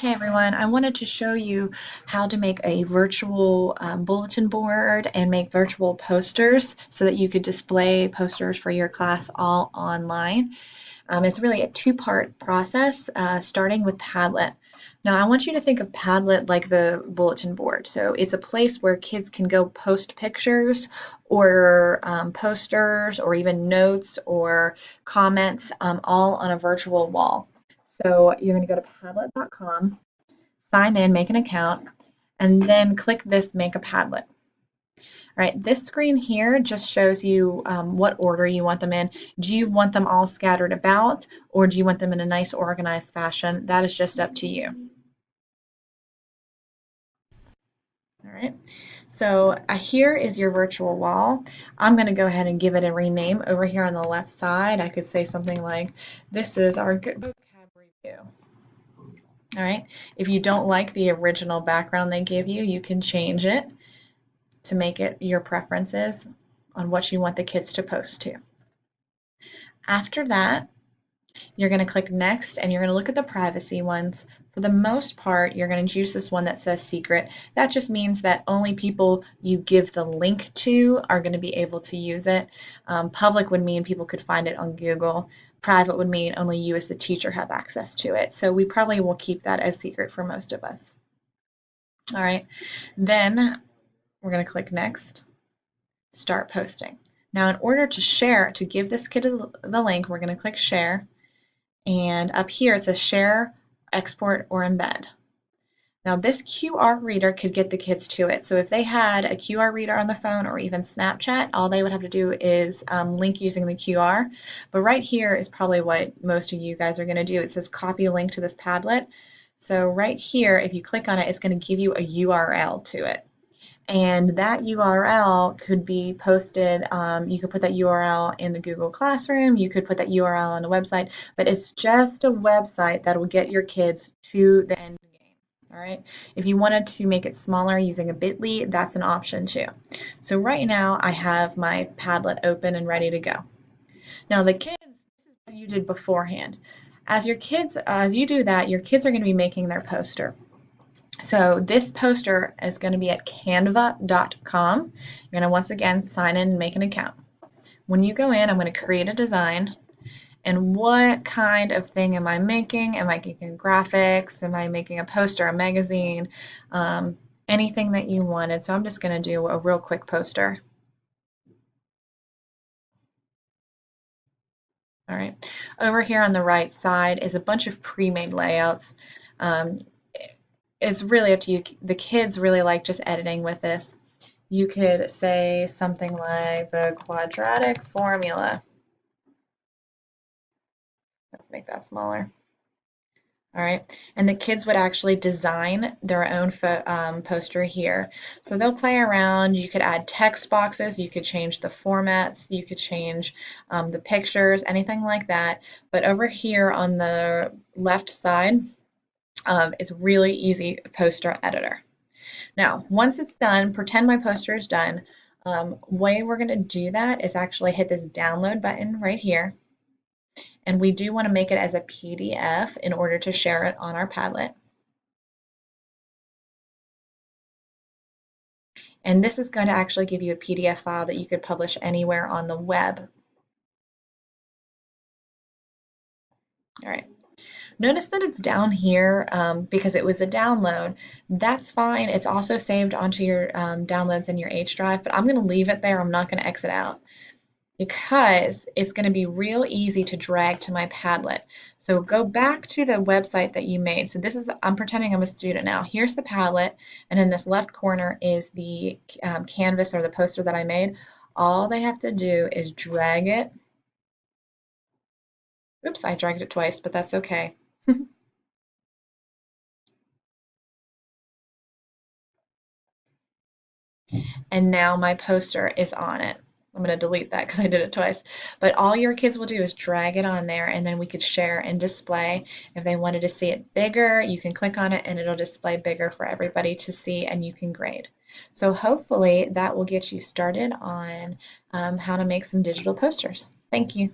Hey everyone, I wanted to show you how to make a virtual bulletin board and make virtual posters so that you could display posters for your class all online. It's really a two-part process, starting with Padlet. Now, I want you to think of Padlet like the bulletin board. So it's a place where kids can go post pictures or posters or even notes or comments all on a virtual wall. So you're going to go to padlet.com, sign in, make an account, and then click this Make a Padlet. All right, this screen here just shows you what order you want them in. Do you want them all scattered about, or do you want them in a nice organized fashion? That is just up to you. All right, so here is your virtual wall. I'm going to go ahead and give it a rename. Over here on the left side, I could say something like, this is our vocab review. All right, if you don't like the original background they give you, you can change it to make it your preferences on what you want the kids to post to. After that, you're going to click next and you're going to look at the privacy ones. For the most part, you're going to choose this one that says secret. That just means that only people you give the link to are going to be able to use it. Public would mean people could find it on Google. Private would mean only you as the teacher have access to it. So we probably will keep that as secret for most of us. All right, then we're going to click next, start posting. Now in order to share, to give this kid the link, we're going to click share, and up here it says share, export, or embed. Now this QR reader could get the kids to it. So if they had a QR reader on the phone or even Snapchat, all they would have to do is link using the QR. But right here is probably what most of you guys are going to do. It says copy link to this Padlet. So right here, if you click on it, it's going to give you a URL to it. And that URL could be posted, you could put that URL in the Google Classroom, you could put that URL on a website, but it's just a website that will get your kids to the end game. All right. If you wanted to make it smaller using a bit.ly, that's an option too. So right now I have my Padlet open and ready to go. Now the kids, this is what you did beforehand. As you do that, your kids are going to be making their poster. So this poster is going to be at canva.com. You're going to once again sign in and make an account. When you go in, I'm going to create a design. And what kind of thing am I making? Am I making graphics? Am I making a poster, a magazine? Anything that you wanted. So I'm just going to do a real quick poster. All right. Over here on the right side is a bunch of pre-made layouts. It's really up to you. The kids really like just editing with this. You could say something like the quadratic formula. Let's make that smaller. All right, and the kids would actually design their own poster here. So they'll play around. You could add text boxes. You could change the formats. You could change the pictures, anything like that. But over here on the left side, it's really easy poster editor. Now, once it's done, pretend my poster is done. Way we're going to do that is actually hit this download button right here. And we do want to make it as a PDF in order to share it on our Padlet. And this is going to actually give you a PDF file that you could publish anywhere on the web. All right. Notice that it's down here because it was a download. That's fine. It's also saved onto your downloads in your H drive, but I'm going to leave it there. I'm not going to exit out because it's going to be real easy to drag to my Padlet. So go back to the website that you made. So this is, I'm pretending I'm a student now. Here's the Padlet, and in this left corner is the canvas or the poster that I made. All they have to do is drag it. Oops, I dragged it twice, but that's okay. And now my poster is on it. I'm going to delete that because I did it twice. But all your kids will do is drag it on there, and then we could share and display. If they wanted to see it bigger, you can click on it and it'll display bigger for everybody to see, and you can grade. So hopefully that will get you started on how to make some digital posters. Thank you.